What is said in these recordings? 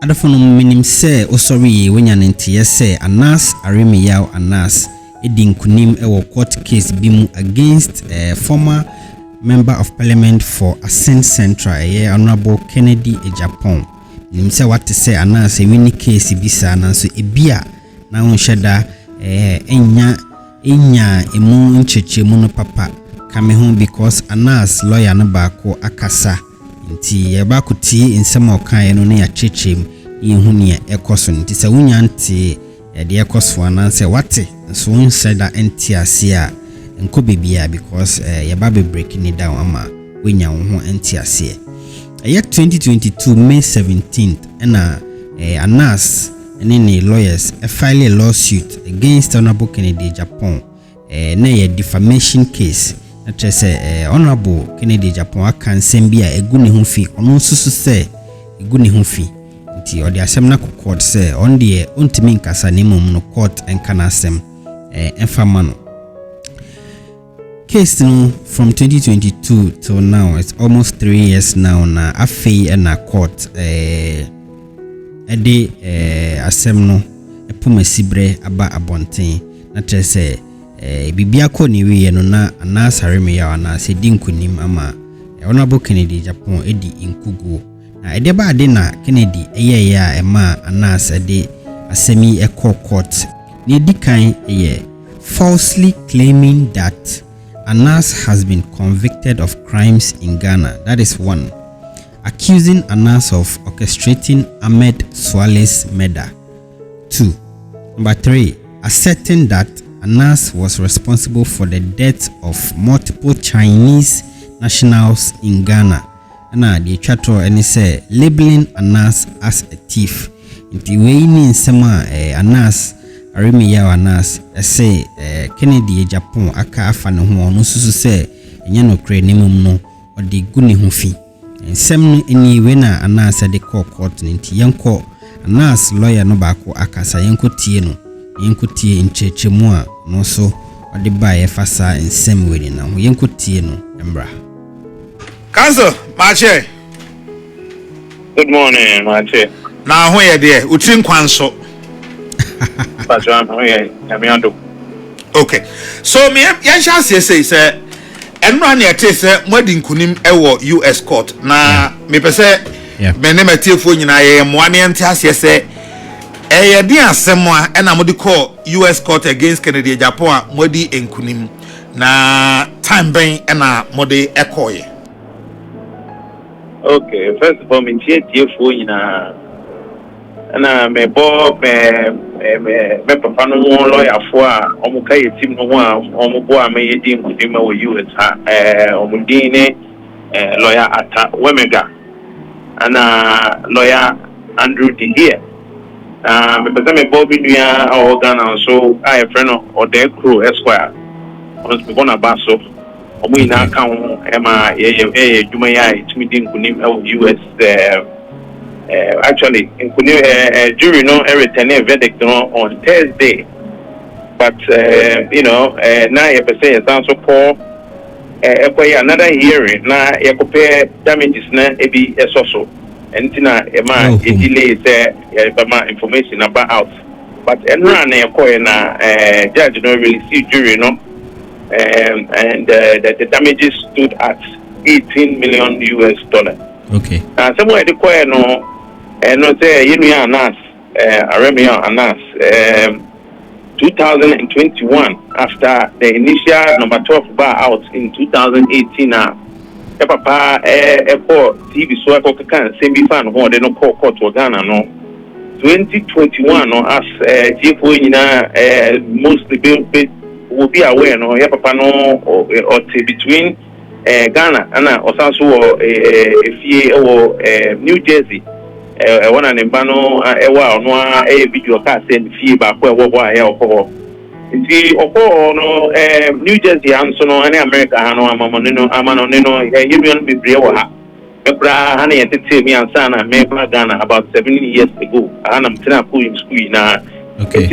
Adafo minim se osori wenya ntie se Anas Aremiyao Anas edinkunim ewo court case bimu against former member of parliament for Assin Central Honorable Kennedy Ejapon. Minim se what say Anas wini case bisa na so ebia na onhyeda enya emu nchechemu no papa kame ho because Anas lawyer no baako akasa nti yeba kutie nsema okan no ne ya chechem yehuni ekoso nti se wunya nti de ekoso ananse wate so unseda enti asia enko bebia because yeba be breaking it down ama wenya wo ho enti asia 2022 May 17th na Anas and any lawyers filed a lawsuit against Honorable Kennedy Ejapon na a defamation case. That is Honorable Kennedy Ejapon aka nsem bia egu ne ho fi ono susu se egu ne ho fi nti odi asem na court se on the ontimi nkasa ne mum no court enkana asem enfama no case no from 2022 till now it's almost 3 years now na afei na court ede asem no epomasibre aba abonten na trese bibia ko ni wiye no na Anas Aremiyao Anas edinkunim ama Honorable Kennedy Ejapon edi inkugu na ede ba ade na Kennedy eye ya ema Anas ede asemi ekọ court ni edikan eye falsely claiming that Anas has been convicted of crimes in Ghana. That is one. Accusing Anas of orchestrating Ahmed Swale's murder. 2. Number 3. Asserting that Anas was responsible for the death of multiple Chinese nationals in Ghana. And the chato and say labeling Anas as a thief. Inti we ni nsema Anas Aremiyao Anas say Kennedy Ejapon aka afa ne ho no susu se enya no kre ne mum no odi gu ne ho fi nsem no eni we na Anas de court nti yenko Anas lawyer no baako akasa yenko tie nchechemu a no so odi ba ye fasa nsem we na ho yenko tie no embra Council Mache. Good morning Mache. Na ho ye de utri nkwanso okay, so me yan chance say enra na ete say mwadi nkunim ewo US court na me pese me ne matiefo nyina ye moa ne ente ase say eye de asem a na modi call US court against Kennedy Ejapon a mwadi nkunim na time ben na modi ekoye. Okay, first of all me tiefo nyina na me bo me papa no lawyer for omo kai team no ho a omo bo a me yedi nkudim wo US ha omo din ne lawyer Ata Wemega ana lawyer Andrew Didier me pese me bo bi nua a Ghana so I friend of the crew Esquire on me bona baso omo ina kan e ma ye djuma ya itimi din nkudim wo US actually, jury no return a verdict on Thursday, but now you say it's also for another hearing. Now you compare damages na ebi esoso, and tina ema delay say information about out. But enra na you na judge no really see jury no, and the damages stood at $18 million. Okay. Somewhere the choir no. No say Anas Aremiyao Anas 2021 after the initial number 12 bar out in 2018 papa TV so I can same fan ho de no court to Ghana no 2021 no as GFO nyina mostly will be aware no papa no or between Ghana and Osanso efie New Jersey one and Bano ewa no video ka send fee back where nti no New Jersey anso no ane America no amano no union bebre wo ha ebra ha na yetete mi ansa na me Ghana about 7 years ago ana mtena ku in school na okay.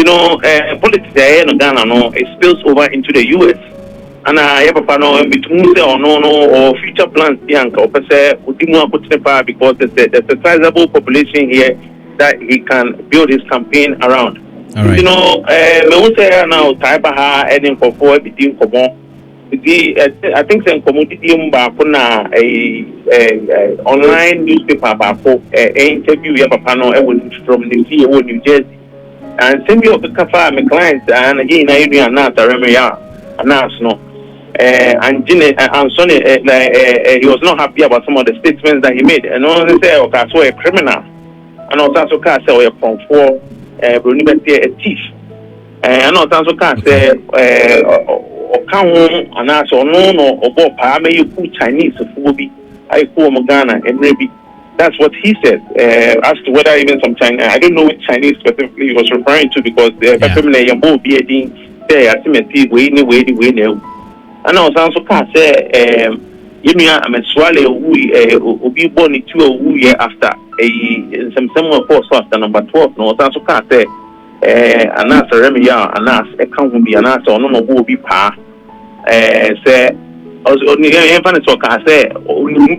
Politics no Ghana no it spills over into the US and I have a between or future plans, Bianca, or per se, because there's a sizable population here that he can build his campaign around. All right. You know, me who say now Taibaha heading for everything come on. I think some commodity kuna a online newspaper bako interview ya papa no from New Jersey. And send me up the cafe my clients and again I do not remember announce no. And Gene and Sonny he was not happy about some of the statements that he made. And only say okay, so a criminal. And also can say a from for a thief. And also can say and also no about Chinese food. I call Ghana and maybe that's what he said. As to whether even some China, I don't know which Chinese specifically he was referring to because the feminine will be a thing there. Ultimately, way. And also can say, I'm a swallow who be born into a year after some similar course after number 12. No, also can say, and that's a remia, and that's a count be an answer or no will be pa. Say, only infant talk, I say, only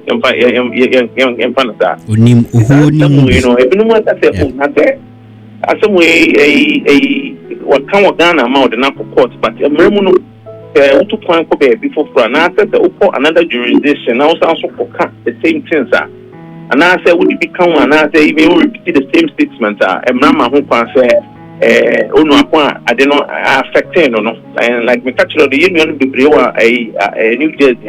in front of that. You know, if no one say, as some way what come of Ghana amount and upper court, but a memono to point for before for an answer another jurisdiction also for the same things. And I say, would you become an answer even repeat the same statements? And Mama who can say, oh no, I did not affecting or no. And like me catch the union be a New Jersey.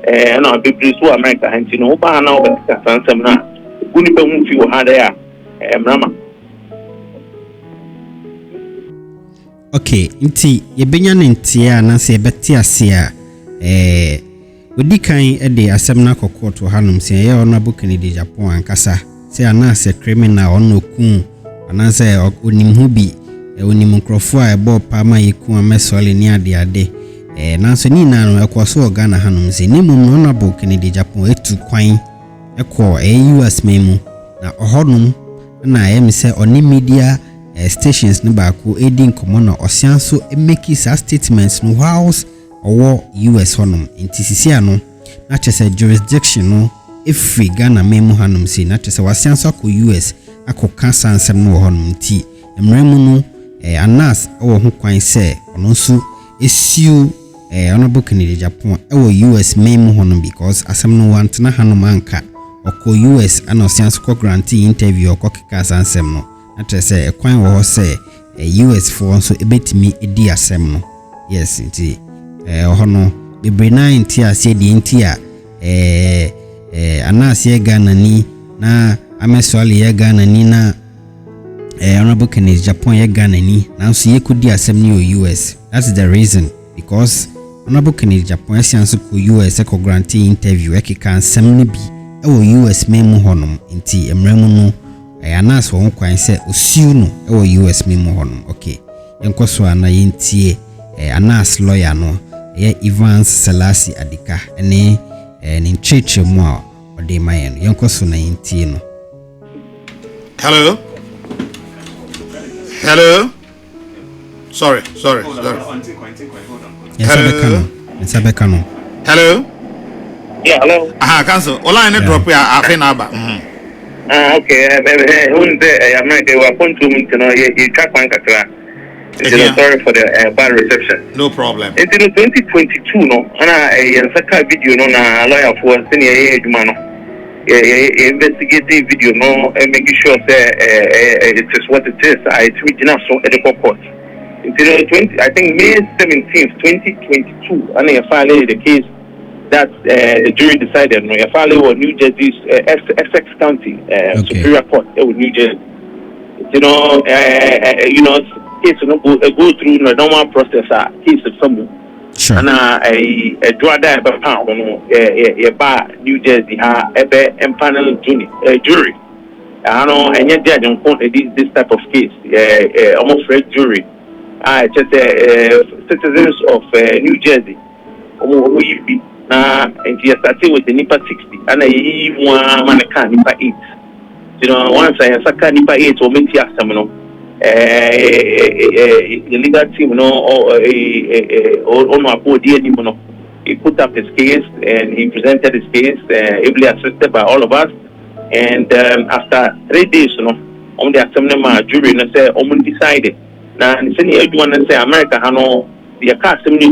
And I'll be pleased to America and you know, by now, but some now. Wouldn't be you had there, Mama. Okay, nti yebenya ntia na se beti ase a odi kan de asem na kokoto hanum se ye Honorable Kennedy Japan ankasa se ana se criminal onokun ana se onim hu bi onim nkrofo a ebo pa ma yekun amesole ni ade na so ni na no ekoso Ghana hanum se ni mum Honorable Kennedy Japan etu kwan ekọ US memu na ohonum na yemse oni media stations no baako edin komono osianso make sa statements no house or US honum intisisi ano na chese jurisdiction no free Ghana memu hanum si na chese wasianso akọ US akọ kansansem no honum ti emremu no anas wo ho kwan se ono nso esiu Honorable Kennedy Japan US memu honum because asem no want na hanum anka okọ US ana osianso ko grantee interview okọ kansansem no na say ekwan wo say US for so ebetimi edi asem no yes nti hono bebre na nti ase di nti a anase ye Ghana ni na amesole ye Ghana ni na Honorable Kennedy Japan ye Ghana ni na so ye kodi asem ni US. That's the reason because Honorable Kennedy Japan asianso ko US ko grantee interview ekeka asem ni bi US memu honum nti emremu no anas won kwan se osiu no US memo honum. Okay, enkoso ana yentie anas lawyer no Evans Selassie Adika ene ni cheche mu a ode mayen yenkoso na yentie no. Hello. Sorry. Yes, Abekano. Hello. Yeah, hello. Cancel. Online drop ya afenaba. Okay, America, we are going to you can't find sorry for the bad reception. No problem. In 2022, no, and I video no na lawyer for senior Jumano. Investigative video no and making sure that it is what it is. It's written up so at the court. In I think May 17th, 2022, and I filed the case that the jury decided no Yafale or New Jersey's Essex County Superior Court with New Jersey. Case no go through the normal process. Case of some. Sure. And a draw that by pound New Jersey empanel jury. I know and yet judge on this type of case. Almost red jury. Just citizens of New Jersey. And he started with the NIPA 60 and I manaka NIPA 8. Once I have NIPA 8 or Mintia Samino, the legal team, on my board, he put up his case and he presented his case, ably assisted by all of us. and after 3 days on the assembly jury no say decided na sini edwan no say America ha no ye ka assembly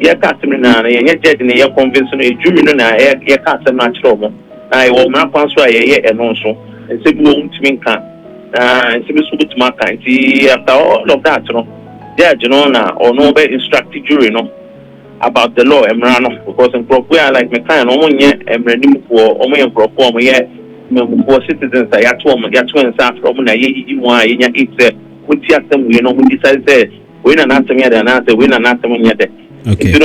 na ye judge na ye convince no jury no na ye ka assembly na chiro mo na ye wo ma kwanso ye eno so nse bi wo ntimi nka nse bi so butuma ka nti after all of that judge na ono be instruct jury about the law emrano because in crop we are like me kind omonye emranim ko omonye crop omonye for citizens ya to nsa from na ye mu a yenya it wuti asem we no decide say we na asem ya da na say we na asem nya de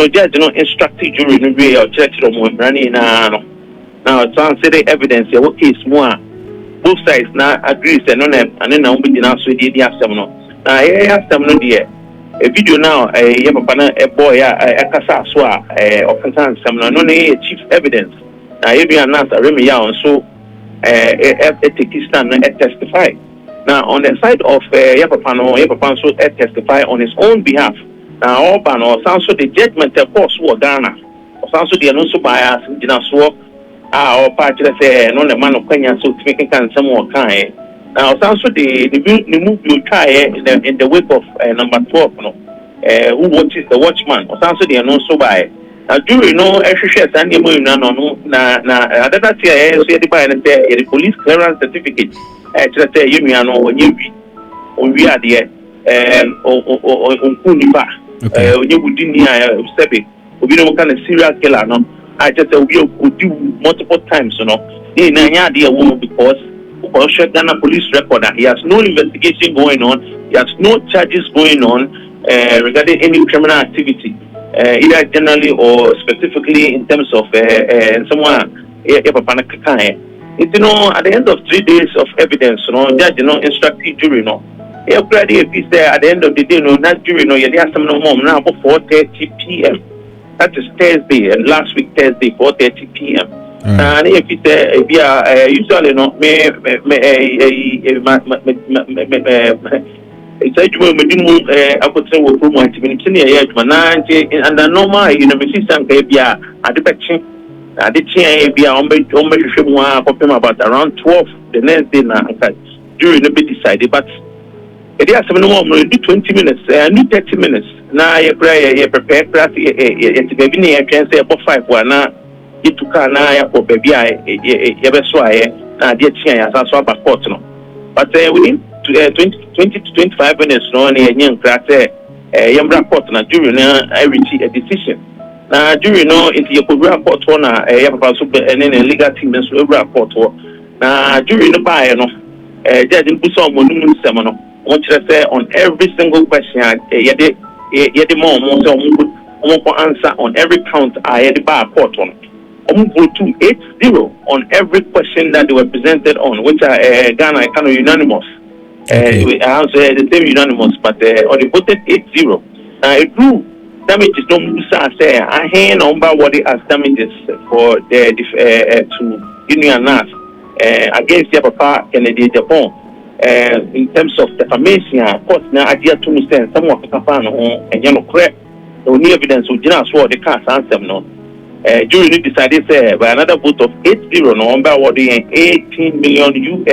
judge instruct jury no we or church mo emrani na no now it's on say the evidence ya what case mo a both sides na agree say no na na we be na so di asem no na ye asem no de a video now ye papa na a boy a kasa so a offense asem no na chief evidence na ye bi anasa remi ya so Pakistan testify. Now on the side of Yapapa so testify on his own behalf. Now Orban or also the judgment of course was Ghana. Also the announced by us in so or part say no the man of Kenya so making some more kind. Now also the move you try in the wake of number 12 who watches the watchman also the announced by jury no share send mo na adada say the buy and say the police clearance certificate say you no onye ade onkunipa onye budini sebe obi no kind of serial killer no I just say we do multiple times na nya ade wo because Ghana police record he has no investigation going on, he has no charges going on regarding any criminal activity. Either generally or specifically in terms of someone at the end of 3 days of evidence, judge instruct the jury at the end of the day, that jury you have some more now 4:30 p.m. That is Thursday and last week Thursday 4:30 p.m. And if it's usually it's a job I could say we promote and the normal university at the back I did about around 12 the next day during the bit decided but it is 20 minutes 30 minutes now you prepare class can say about 5 now you took for baby but within 20 to 25 minutes no na yen krate report na jury na reach a decision na jury no into your report na papa so legal team so report na jury no buy no judge mbuso mo num nsem no won kire say on every single question yede more so mo answer on every count yede ba report on go to 80 on every question that they were presented on which are Ghana kind of unanimous. I answer the same unanimous, but or they voted 8-0. It grew damages. Don't say I hand on by what it has damages for the to Union NAS against the Papa Kennedy Japan. In terms of defamation, of course, now I dare to say someone can find and you know correct. The only evidence would just what the cast answer no. Jury decided by another vote of 8-0 no by awarding $18 million.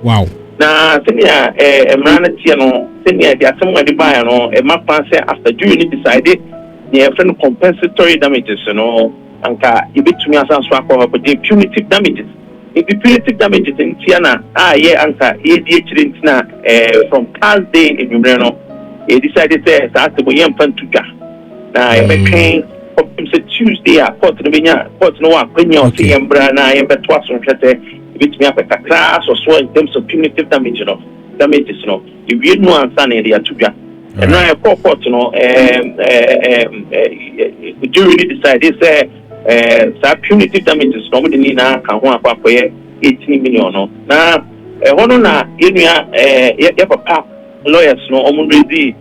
Wow. Now, senior Emranity no senior the assembly the buy no a map say after jury decided the friend compensatory damages and you bet to me as answer for the punitive damages. If the punitive damages in Tiana anka ADH na from Thursday in Umbreno he decided to start the boy to now paying Tuesday court no one when you see Embrana and bet twice on which me up a class or so in terms of punitive damages if you know understanding the atubia and now a court the jury decided say punitive damages normally na can one for 18 million now one na papa lawyers no already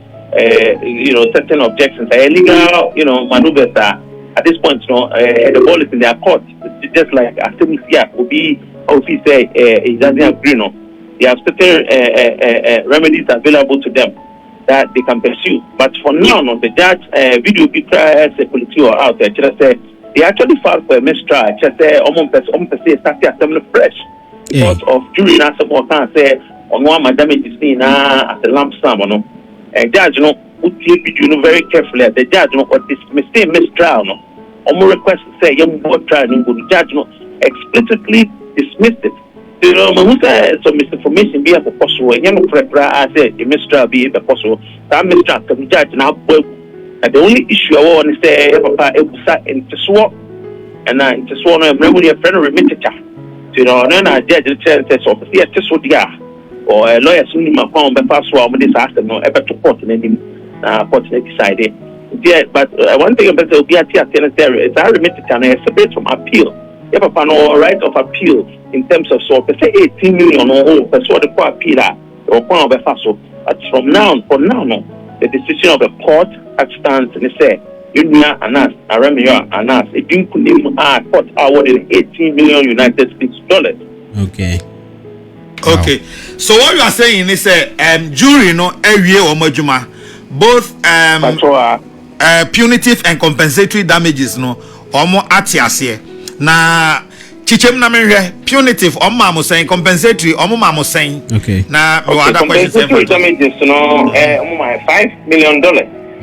certain objections illegal maneuvers at this point the ball is in their court just like Artemis will be if say it doesn't agree they have certain remedies available to them that they can pursue but for now the judge video picture security or out there just say they actually filed for a mistrial just say almost say start assembly fresh Because of jury na some can say on one madam is seen as a lump sum no. Judge no put video no very carefully. The judge no or dismiss mistrial no. Request say young boy trial no the judge no explicitly dismissed it. You know, who say some misinformation be a possible and young prepare I say the mistrial be a possible. That mistrial the judge now and the only issue I want to say papa ebusa into swap and into swap no remember your friend remitted. You know, and then I judge the chance of the so dia or a lawyer soon my phone by password with this asked no ever to court in any court decided. Yeah, but one thing about the BRT tenantary is I remitted and I separate from appeal. You have a right of appeal in terms of so say 18 million or that's what the court appeal or point of a but from now no the decision of the court stands and they say Unia Anas, Aramia Anas, it didn't court awarded 18 million United States dollars. Okay. Wow. Okay. So what you are saying is jury no area or majuma both punitive and compensatory damages no omo atiase na chichem na menhwe punitive omo mo saying compensatory omo ma mo saying. Okay. Na other questions damages no omo my $5 million.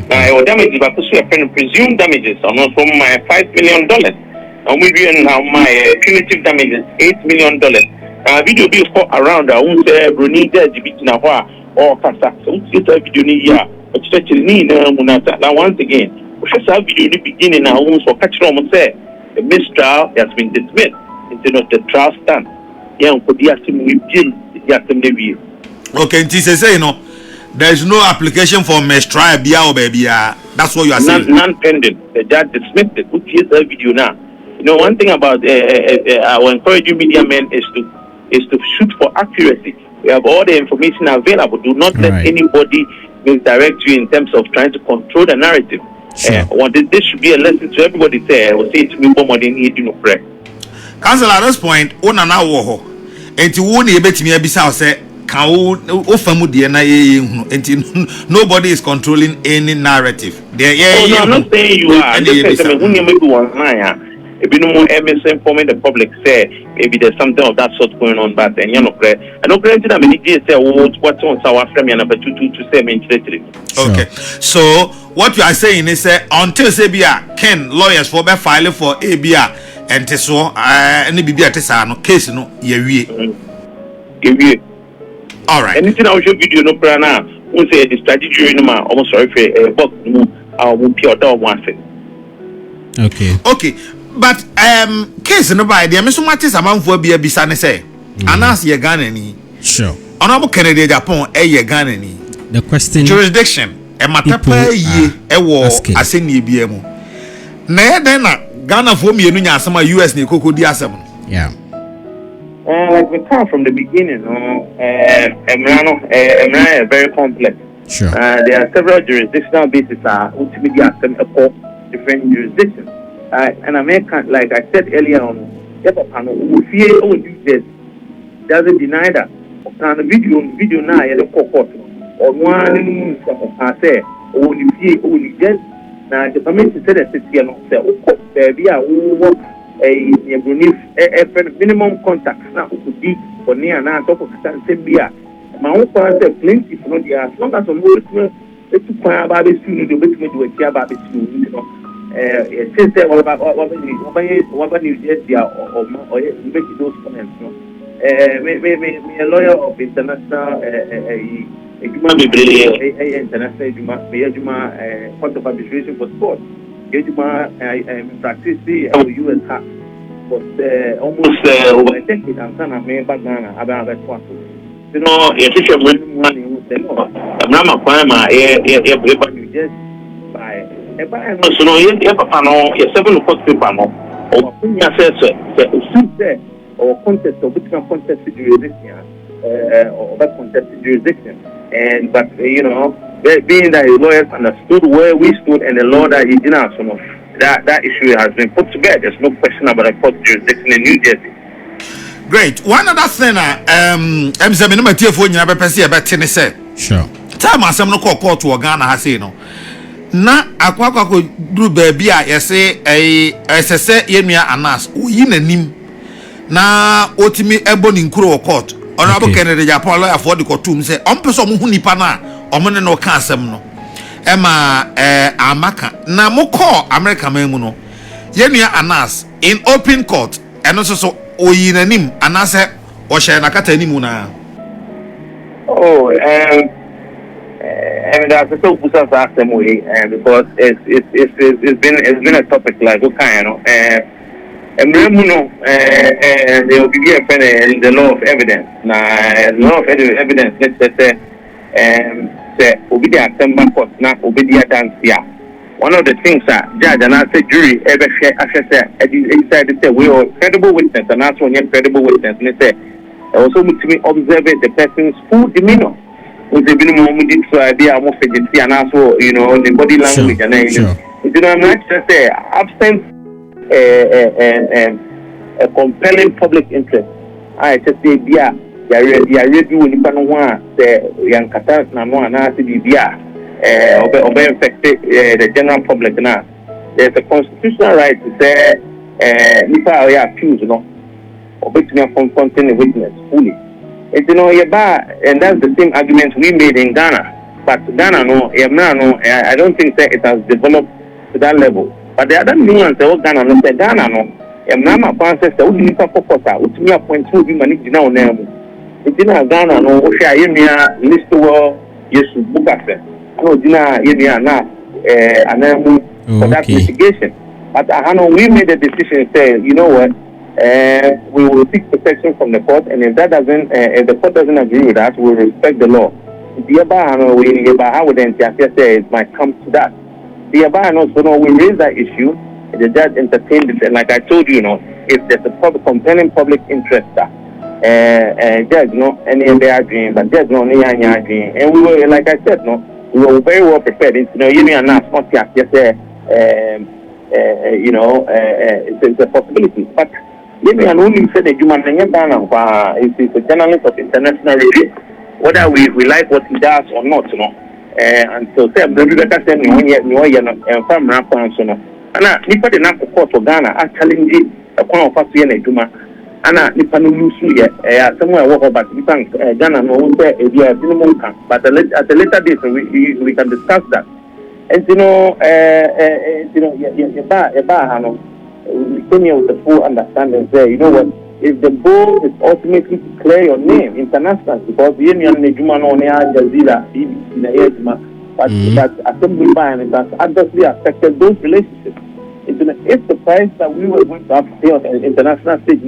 Now, damages, but presumed damages are not from my $5 million. And we now my punitive damages $8 million. Video be for around I won't say Bruni Jibit or Kasa. So video now once again, we should have video in the beginning now for catch on say the mistrial has been dismissed instead of the trial stand. Yeah, could be asking we begin. Okay, and say you know. There is no application for mistrial or baby. That's what you are saying. None pending. The judge dismissed it. Put here the video now. You know, one thing about I will encourage you media men is to shoot for accuracy. We have all the information available. Do not let anybody misdirect you in terms of trying to control the narrative. Sure. This should be a lesson to everybody. Say, I will say to me more than you do pray. Council, at this point, one and a war. And to one, you bet me a bisa say. Nobody is controlling any narrative. No, I'm not saying you are. I'm just saying maybe one line. If you know more informing the public, say maybe there's something of that sort going on, but then you know, I don't grant that many days say what's on our frame number 222 Okay, so what you are saying is until Sabia Ken lawyers for be filing for ABR and so any BBA Tessano case no ye. All right. Anything I will show video no plan now. We say the strategy no man almost sorry for box no will pure down one thing. Okay. But case no by there me so much is amount for be bisa ne say. Anas ye Ghana ni. Sure. Honorable Kennedy Japan ye Ghana ni. The question jurisdiction e matapa ye e wo aseni bia mu. Na den na Ghana for me nya asema US ni kokodi asem. Yeah. Like we come from the beginning, Emrano is very complex. Sure. There are several jurisdictional bases ultimately across different jurisdictions. And America, like I said earlier on, doesn't deny that. On the video now, the court or one I say, only just now the permission said that it's here, baby, I will work. A minimum contact now could be for near and top of the beer. My own father plenty for the as long as I'm working to find about the student, the best to a care about the student. It says that what about New Jersey or make those comments. Me a lawyer of international international court of arbitration for sport. I practice the US hack, but almost over a decade I'm kind of made back Ghana about that one. You know, if you have money, you say, no, I'm not a crime, you just buy. So, no, you have a panel, you're 7 o'clock panel, or putting yourself there, or contest or which can contest jurisdiction, or that contest jurisdiction. And, but, you know, being that his lawyers understood where we stood and the law that he did not, so that issue has been put to bed. There's no question about a court jurisdiction in New Jersey. Great. One other thing, I'm saying, I'm tearful in a person about Tennessee. Sure. Time I am no court to Ghana has no. Na akwa do baby I say a SSA Yemia Anas, win a nim. na otimi ebo ni nkuro court honorable Kennedy Japan lawyer for the courtroom say on person mo hu nipa na omo ne no ka asem no ema amaka na mo call America man mu no ye nua Anas in open court eno so oyi nanim anase o share na kata ni mu na and that's so put us ask them way because it's been a topic like okay, you know. And they will be given the law of evidence. Now, the law of evidence let's say obedient court now obedient here. One of the things that judge and I say jury ever share inside the we are credible witness and that's when you're credible witness and they say also to me observe the person's full demeanor. With the minimum we did so idea of agency and also the body language and everything. You know, I'm not just say absent a compelling public interest. I just say yeah, you when you can want the young Qatar Namo and I say yeah, obey affected the general public now. There's a constitutional right to say if I accused, you know, obey to me confronting a witness fully. And and that's the same argument we made in Ghana. But Ghana, I don't think that it has developed to that level. But the other nuance, Ghana, my ancestor, who didn't talk about which me appoint to be managed now. It's in Ghana, no, Oshia, list to yes, Bukase. No, Dina, now, and for that mitigation. But we made a decision, say, you know what? We will seek protection from the court, and if that doesn't, if the court doesn't agree with that, we'll respect the law. It might come to that. We raised that issue, and the judge entertained it, and like I told you, if there's a compelling public interest, judge, and they are agreeing, but judge, agreeing, and we were, like I said, we were very well prepared. You may not it's a possibility, but. Maybe I only said that human being is a journalist of international review, whether we like what he does or not, And so, say, I'm going to say, and from Rapan, and I nipa the Nako court for Ghana, I challenge a corner of us here in Juma, and I nipa no lose somewhere walk about Ghana, no, but at a later date, we can discuss that. And we came here with the full understanding there. You know what? If the goal is ultimately to clear your name internationally, because the Union Nejuma no Jazira, but assembly by and it has adversely affected those relationships. If the price that we were going to have to pay on the international stage,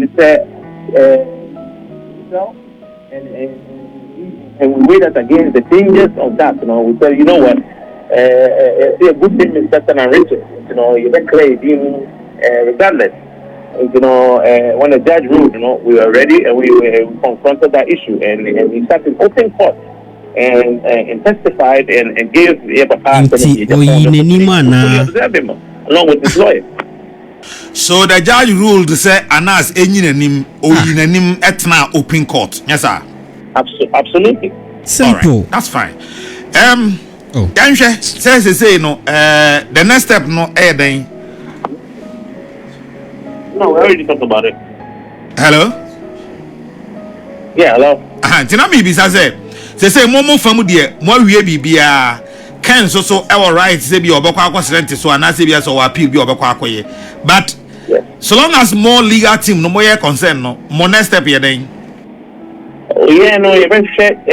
and we weigh that against the dangers of that, we say, you know what? A good thing is better than riches. You can clear it. Regardless, when the judge ruled, we were ready and we confronted that issue and he sat in open court and testified and gave along with his lawyer. So the judge ruled to say Anas Enyinanim Oyinanim etna open court. Yes, sir. Absolutely. Simple. Right, that's fine. Say the next step then. No, we already talked about it. Hello? Yeah, hello. Tina mi bisa say momo famu de mo wie bibia kan so our right say bi obekwa akosrent so ana say bi so appeal bi obekwa akoye. But so long as more legal team no more concern no more next step here then. Yeah, no, you been check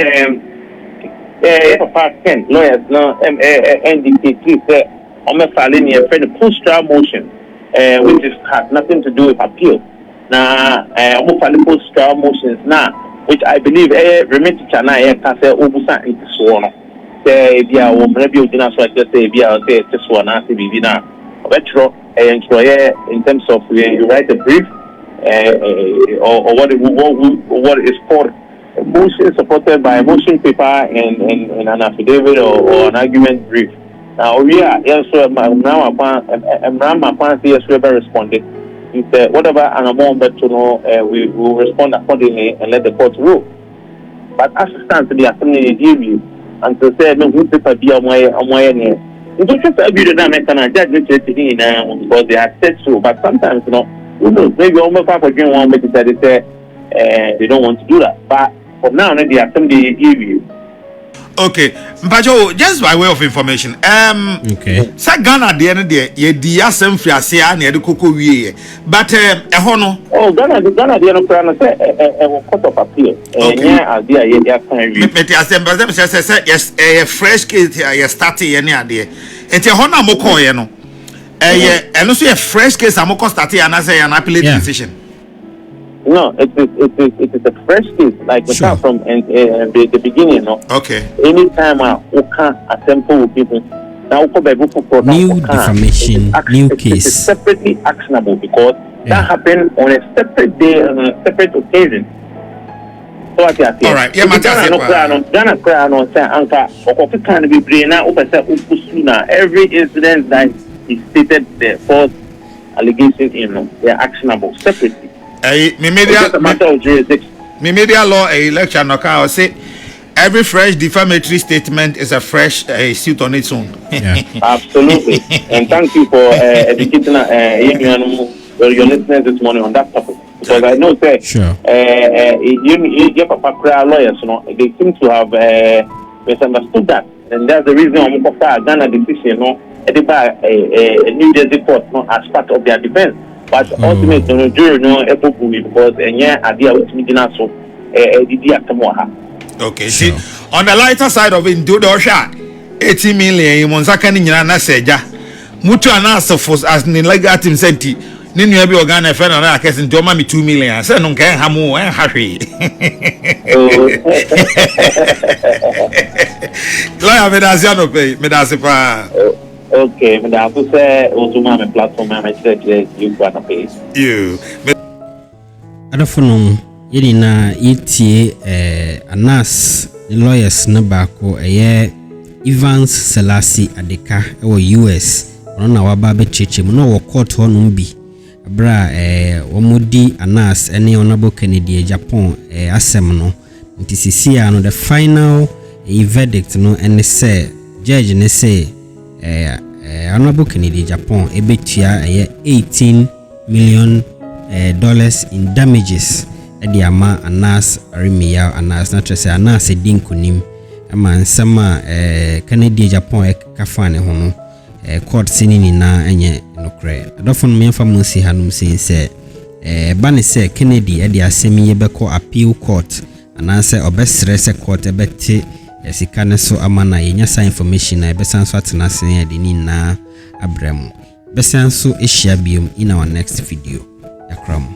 part 10 lawyers no NDK say on me filing here for the post-trial motion. Which has nothing to do with appeal. Now, I'm filing post-trial motions now, which I believe remit China can say Obusan into Swan. Say, maybe you didn't just say, this one, I see, now. Retro, employer in terms of you write a brief or what is called a motion supported by a motion paper and an affidavit or an argument brief. Now we are also now upon yes we responded. If whatever an amount but to know we will respond accordingly and let the court rule. But as it stands to the assembly give you and to say no we paper be on my end. You don't have to be the American judge because they are said so, but sometimes who knows, maybe almost half a dream one may decide they don't want to do that. But for now, they are some they give you. Okay, Mpacho, just by way of information, okay. Sa Ghana the end there, ye di asem fiasia na ye koko wie, but ho no. Oh, Ghana the end plan say court of appeal. Yeah, idea ye can read. Me ti asem but say yes, fresh case ye start ye ne ade. Enti ho na mo call ye no. Eno so ye fresh case amoko start ye na say an appellate decision. No, it is a fresh case, like we start from the beginning. No. Okay. Anytime we can assemble with people, now we new defamation, new case. It is separately actionable because that happened on a separate day, on a separate occasion. So what you are saying? All right. Yeah, Ghana cry no say anka okofi can be brain na opese upusuna every incident that is stated the false allegations in they are actionable separately. Me media law a lecture no can say every fresh defamatory statement is a fresh suit on its own. Yeah. Absolutely. And thank you for educating your listeners this morning on that topic. Because I know that you papa cry lawyers, you know, they seem to have misunderstood that. And that's the reason I'm going to Ghana decision, you know, a New Jersey court, you know, as part of their defense. But ultimately, no jury no because idea which me did so okay, see, on the lighter side of it, do the shot 80 million. Monzaka ni na seja mutu anasa force as ni legal team senti ni nua bi organ fe na akese nti o ma me 2 million say no nkan ha mu en ha hwe lawyer me da se pa. Okay, but I have say also my platform I said you gonna pay. You. Adofo yedi na yitie Anas lawyers na baako Evans Selassie Adeka US ono na waba be cheche mu no wo court ho no bi abra womodi Anas ene Honorable Kennedy Japan asem no nti sisia no the final verdict no ene say judge ne say Honorable Kennedy Japan ebetia $18 million in damages ediama Anas Arimiya Anas na trese Anas edinkunim ama nsama Kennedy Japan kafane ho no court sinini na enye nokre adofo no memfa musi hanum sense bane se Kennedy edi asemi yebeko appeal court anase obesre se court ebete sika ne so amana yenya sa information na ebesan so atena sen edi ni na abrem besan so ehia biom in our next video yakram.